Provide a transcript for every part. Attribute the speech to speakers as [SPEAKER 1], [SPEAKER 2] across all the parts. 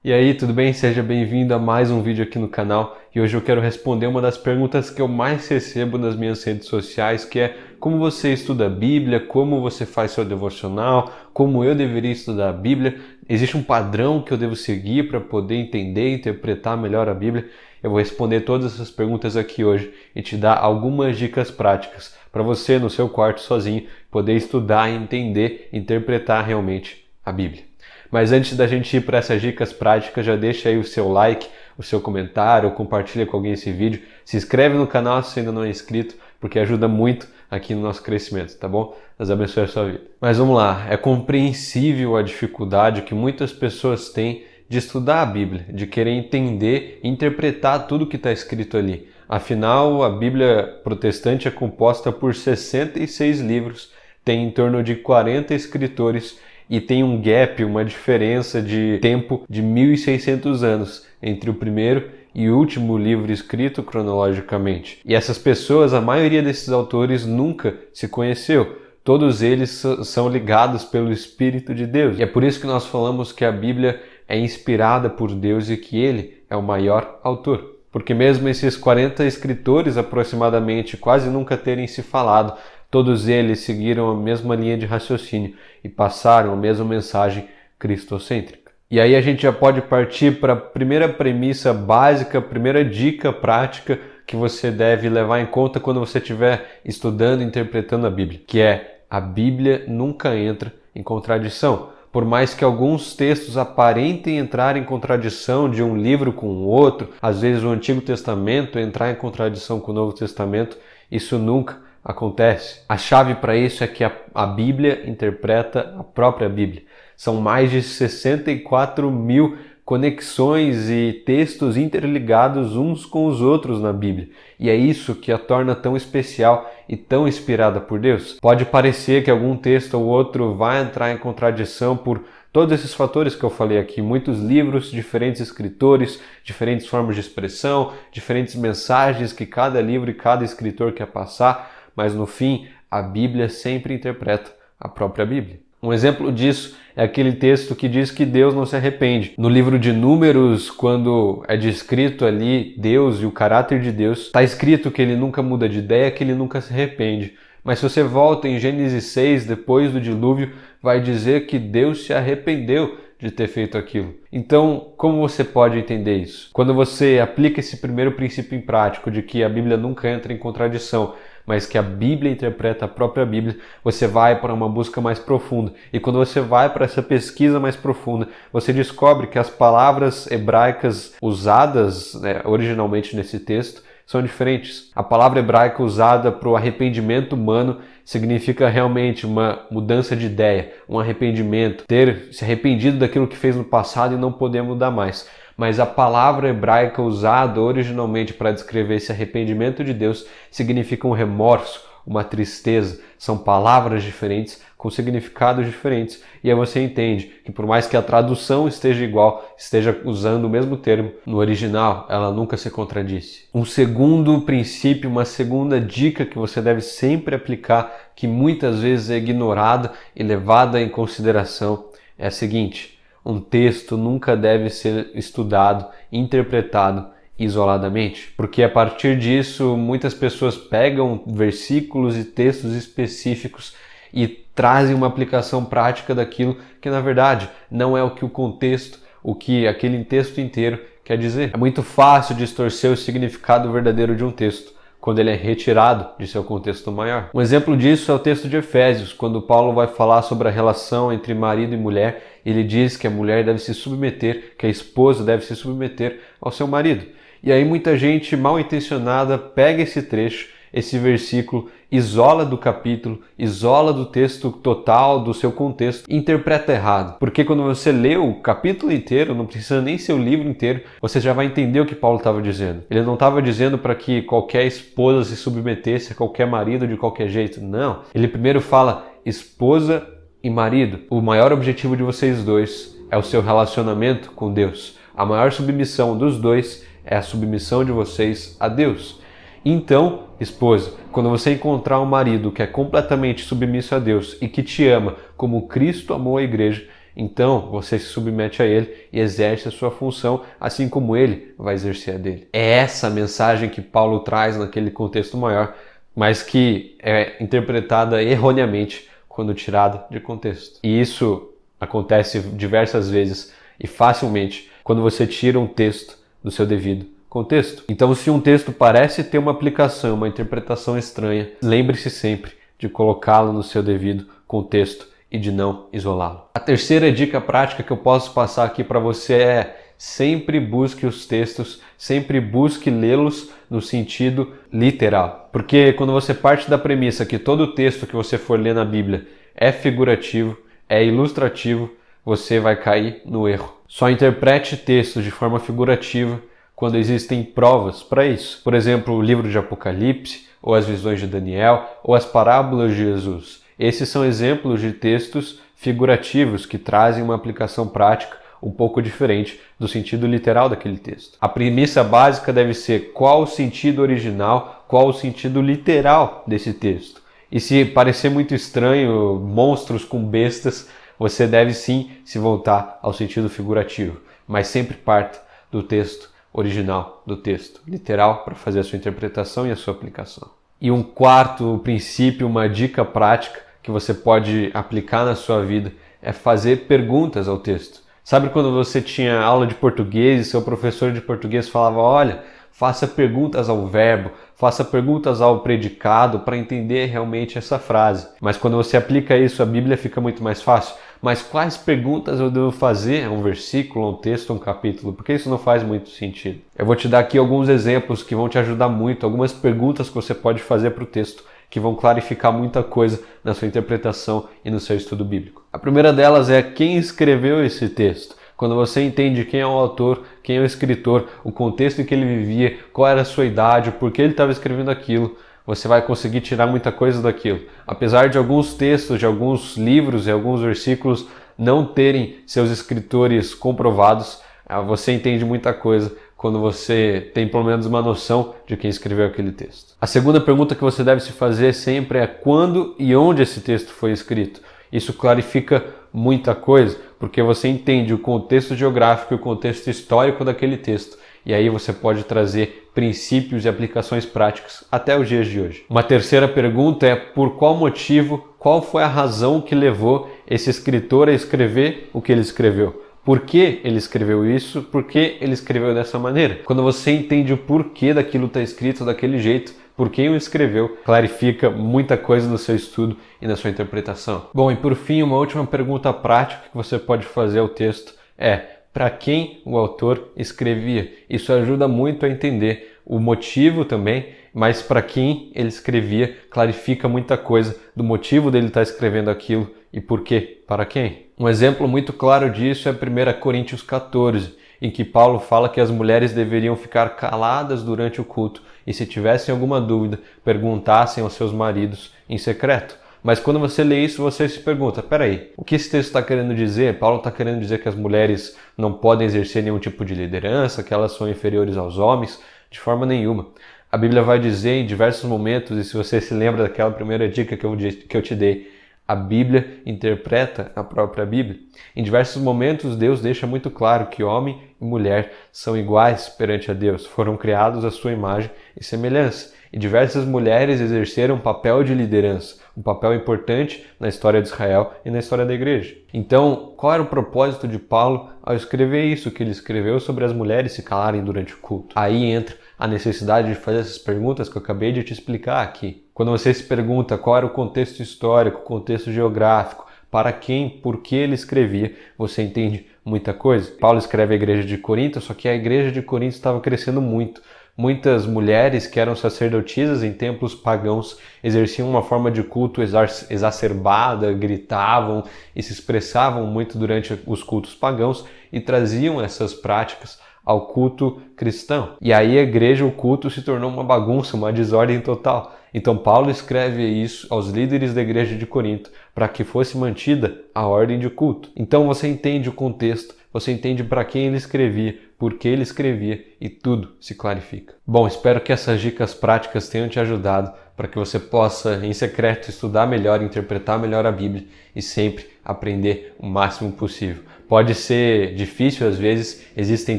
[SPEAKER 1] E aí, tudo bem? Seja bem-vindo a mais um vídeo aqui no canal. E hoje eu quero responder uma das perguntas que eu mais recebo nas minhas redes sociais, que é como você estuda a Bíblia, como você faz seu devocional, como eu deveria estudar a Bíblia. Existe um padrão que eu devo seguir para poder entender e interpretar melhor a Bíblia? Eu vou responder todas essas perguntas aqui hoje e te dar algumas dicas práticas para você, no seu quarto sozinho, poder estudar, entender e interpretar realmente a Bíblia. Mas antes da gente ir para essas dicas práticas, já deixa aí o seu like, o seu comentário, ou compartilha com alguém esse vídeo. Se inscreve no canal se ainda não é inscrito, porque ajuda muito aqui no nosso crescimento, tá bom? Deus abençoe a sua vida. Mas vamos lá, é compreensível a dificuldade que muitas pessoas têm de estudar a Bíblia, de querer entender e interpretar tudo que está escrito ali. Afinal, a Bíblia protestante é composta por 66 livros, tem em torno de 40 escritores e tem um gap, uma diferença de tempo de 1.600 anos entre o primeiro e o último livro escrito cronologicamente. E essas pessoas, a maioria desses autores nunca se conheceu. Todos eles são ligados pelo Espírito de Deus. E é por isso que nós falamos que a Bíblia é inspirada por Deus e que Ele é o maior autor. Porque mesmo esses 40 escritores aproximadamente quase nunca terem se falado, todos eles seguiram a mesma linha de raciocínio e passaram a mesma mensagem cristocêntrica. E aí a gente já pode partir para a primeira premissa básica, a primeira dica prática que você deve levar em conta quando você estiver estudando e interpretando a Bíblia, que é: a Bíblia nunca entra em contradição. Por mais que alguns textos aparentem entrar em contradição de um livro com o outro, às vezes o Antigo Testamento entrar em contradição com o Novo Testamento, isso nunca acontece. A chave para isso é que a Bíblia interpreta a própria Bíblia. São mais de 64 mil conexões e textos interligados uns com os outros na Bíblia. E é isso que a torna tão especial e tão inspirada por Deus. Pode parecer que algum texto ou outro vai entrar em contradição por todos esses fatores que eu falei aqui, muitos livros, diferentes escritores, diferentes formas de expressão, diferentes mensagens que cada livro e cada escritor quer passar, mas no fim a Bíblia sempre interpreta a própria Bíblia. Um exemplo disso é aquele texto que diz que Deus não se arrepende. No livro de Números, quando é descrito ali Deus e o caráter de Deus, está escrito que ele nunca muda de ideia, que ele nunca se arrepende. Mas se você volta em Gênesis 6, depois do dilúvio, vai dizer que Deus se arrependeu de ter feito aquilo. Então, como você pode entender isso? Quando você aplica esse primeiro princípio em prática de que a Bíblia nunca entra em contradição, mas que a Bíblia interpreta a própria Bíblia, você vai para uma busca mais profunda. E quando você vai para essa pesquisa mais profunda, você descobre que as palavras hebraicas usadas originalmente nesse texto são diferentes. A palavra hebraica usada para o arrependimento humano significa realmente uma mudança de ideia, um arrependimento, ter se arrependido daquilo que fez no passado e não poder mudar mais. Mas a palavra hebraica usada originalmente para descrever esse arrependimento de Deus significa um remorso, uma tristeza. São palavras diferentes com significados diferentes. E aí você entende que por mais que a tradução esteja igual, esteja usando o mesmo termo, no original ela nunca se contradisse. Um segundo princípio, uma segunda dica que você deve sempre aplicar, que muitas vezes é ignorada e levada em consideração, é a seguinte: um texto nunca deve ser estudado, interpretado isoladamente, porque a partir disso muitas pessoas pegam versículos e textos específicos e trazem uma aplicação prática daquilo que na verdade não é o que o contexto, o que aquele texto inteiro quer dizer. É muito fácil distorcer o significado verdadeiro de um texto quando ele é retirado de seu contexto maior. Um exemplo disso é o texto de Efésios, quando Paulo vai falar sobre a relação entre marido e mulher. Ele diz que a mulher deve se submeter, que a esposa deve se submeter ao seu marido. E aí muita gente mal intencionada pega esse trecho, esse versículo, isola do capítulo, isola do texto total, do seu contexto, e interpreta errado. Porque quando você lê o capítulo inteiro, não precisa nem ser o livro inteiro, você já vai entender o que Paulo estava dizendo. Ele não estava dizendo para que qualquer esposa se submetesse a qualquer marido de qualquer jeito. Não. Ele primeiro fala esposa e marido. O maior objetivo de vocês dois é o seu relacionamento com Deus. A maior submissão dos dois é a submissão de vocês a Deus. Então, esposa, quando você encontrar um marido que é completamente submisso a Deus e que te ama como Cristo amou a igreja, Então você se submete a ele e exerce a sua função, assim como ele vai exercer a dele. É essa a mensagem que Paulo traz naquele contexto maior, mas que é interpretada erroneamente quando tirada de contexto. E isso acontece diversas vezes e facilmente quando você tira um texto do seu devido contexto. Então, se um texto parece ter uma aplicação, uma interpretação estranha, lembre-se sempre de colocá-lo no seu devido contexto e de não isolá-lo. A terceira dica prática que eu posso passar aqui para você é: sempre busque os textos, sempre busque lê-los no sentido literal. Porque quando você parte da premissa que todo texto que você for ler na Bíblia é figurativo, é ilustrativo, você vai cair no erro. Só interprete textos de forma figurativa quando existem provas para isso. Por exemplo, o livro de Apocalipse, ou as visões de Daniel, ou as parábolas de Jesus. Esses são exemplos de textos figurativos que trazem uma aplicação prática um pouco diferente do sentido literal daquele texto. A premissa básica deve ser qual o sentido original, qual o sentido literal desse texto. E se parecer muito estranho, monstros com bestas, você deve sim se voltar ao sentido figurativo, mas sempre parta do texto original, do texto literal, para fazer a sua interpretação e a sua aplicação. E um quarto princípio, uma dica prática que você pode aplicar na sua vida é fazer perguntas ao texto. Sabe quando você tinha aula de português e seu professor de português falava: olha, faça perguntas ao verbo, faça perguntas ao predicado para entender realmente essa frase. Mas quando você aplica isso, a Bíblia fica muito mais fácil. Mas quais perguntas eu devo fazer a um versículo, a um texto, a um capítulo? Porque isso não faz muito sentido. Eu vou te dar aqui alguns exemplos que vão te ajudar muito, algumas perguntas que você pode fazer para o texto, que vão clarificar muita coisa na sua interpretação e no seu estudo bíblico. A primeira delas é: quem escreveu esse texto? Quando você entende quem é o autor, quem é o escritor, o contexto em que ele vivia, qual era a sua idade, por que ele estava escrevendo aquilo, você vai conseguir tirar muita coisa daquilo. Apesar de alguns textos, de alguns livros e alguns versículos não terem seus escritores comprovados, você entende muita coisa quando você tem pelo menos uma noção de quem escreveu aquele texto. A segunda pergunta que você deve se fazer sempre é: quando e onde esse texto foi escrito? Isso clarifica muita coisa, porque você entende o contexto geográfico e o contexto histórico daquele texto. E aí você pode trazer princípios e aplicações práticas até os dias de hoje. Uma terceira pergunta é: por qual motivo, qual foi a razão que levou esse escritor a escrever o que ele escreveu? Por que ele escreveu isso? Por que ele escreveu dessa maneira? Quando você entende o porquê daquilo está escrito daquele jeito, por quem o escreveu, clarifica muita coisa no seu estudo e na sua interpretação. Bom, e por fim, uma última pergunta prática que você pode fazer ao texto é: para quem o autor escrevia? Isso ajuda muito a entender o motivo também, mas para quem ele escrevia clarifica muita coisa do motivo dele estar escrevendo aquilo e por quê, para quem. Um exemplo muito claro disso é 1 Coríntios 14, em que Paulo fala que as mulheres deveriam ficar caladas durante o culto e, se tivessem alguma dúvida, perguntassem aos seus maridos em secreto. Mas quando você lê isso, você se pergunta: peraí, o que esse texto está querendo dizer? Paulo está querendo dizer que as mulheres não podem exercer nenhum tipo de liderança, que elas são inferiores aos homens? De forma nenhuma. A Bíblia vai dizer em diversos momentos, e se você se lembra daquela primeira dica que eu te dei, a Bíblia interpreta a própria Bíblia. Em diversos momentos, Deus deixa muito claro que homem e mulher são iguais perante a Deus, foram criados à sua imagem e semelhança. E diversas mulheres exerceram um papel de liderança, um papel importante na história de Israel e na história da igreja. Então, qual era o propósito de Paulo ao escrever isso que ele escreveu sobre as mulheres se calarem durante o culto? Aí entra a necessidade de fazer essas perguntas que eu acabei de te explicar aqui. Quando você se pergunta qual era o contexto histórico, o contexto geográfico, para quem, por que ele escrevia, você entende muita coisa. Paulo escreve a igreja de Corinto, só que a igreja de Corinto estava crescendo muito. Muitas mulheres que eram sacerdotisas em templos pagãos exerciam uma forma de culto exacerbada, gritavam e se expressavam muito durante os cultos pagãos e traziam essas práticas ao culto cristão. E aí a igreja, o culto se tornou uma bagunça, uma desordem total. Então Paulo escreve isso aos líderes da igreja de Corinto para que fosse mantida a ordem de culto. Então você entende o contexto você entende para quem ele escrevia, por que ele escrevia e tudo se clarifica. Bom, espero que essas dicas práticas tenham te ajudado para que você possa, em secreto, estudar melhor, interpretar melhor a Bíblia e sempre aprender o máximo possível. Pode ser difícil às vezes, existem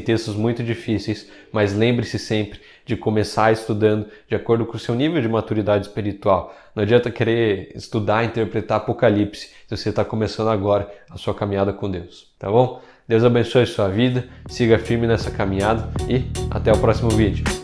[SPEAKER 1] textos muito difíceis, mas lembre-se sempre de começar estudando de acordo com o seu nível de maturidade espiritual. Não adianta querer estudar e interpretar Apocalipse se você está começando agora a sua caminhada com Deus, tá bom? Deus abençoe a sua vida, siga firme nessa caminhada e até o próximo vídeo.